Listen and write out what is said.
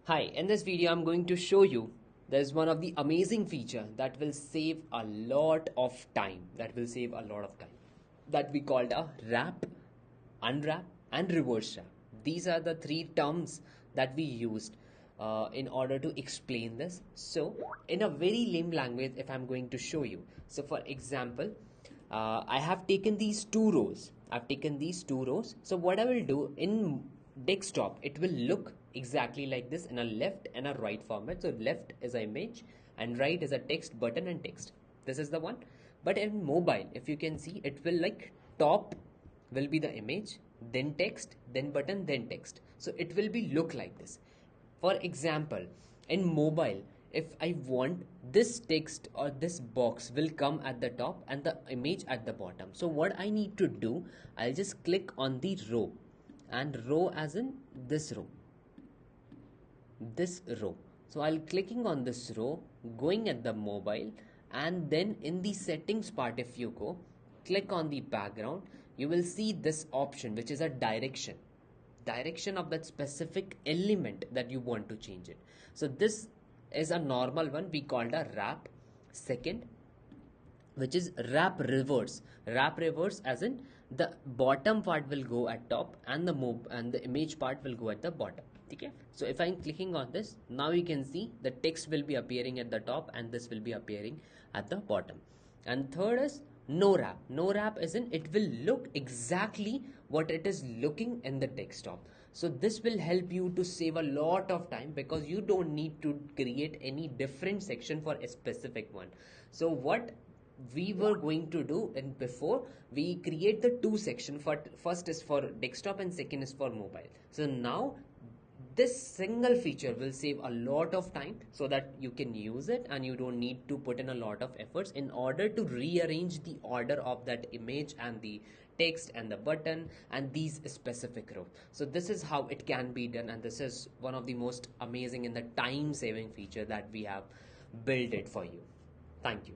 Hi, in this video I'm going to show you there's one of the amazing feature that will save a lot of time. That we called a wrap, unwrap and reverse wrap. These are the three terms that we used in order to explain this. So in a very lame language, if I'm going to show you. So for example, I have taken these two rows. So what I will do in desktop, it will look exactly like this in a left and a right format. So left is an image and right is a text button and text. This is the one. But in mobile, if you can see, it will like top will be the image, then text, then button, then text. So it will be look like this. For example, in mobile, if I want this text or this box will come at the top and the image at the bottom. So what I need to do, I'll just click on the row, and row as in this row. So I'll clicking on this row, going at the mobile, and then in the settings part, if you go click on the background, you will see this option, which is a direction of that specific element that you want to change it. So this is a normal one we called a wrap. Second, which is wrap reverse as in the bottom part will go at top and the image part will go at the bottom. Okay, so if I'm clicking on this, now you can see the text will be appearing at the top and this will be appearing at the bottom. And third is no wrap is in it will look exactly what it is looking in the desktop. So this will help you to save a lot of time because you don't need to create any different section for a specific one. So what we were going to do, and before we create the two section, for first is for desktop and second is for mobile. So now this single feature will save a lot of time so that you can use it and you don't need to put in a lot of efforts in order to rearrange the order of that image and the text and the button and these specific row. So this is how it can be done, and this is one of the most amazing and the time saving feature that we have built it for you. Thank you.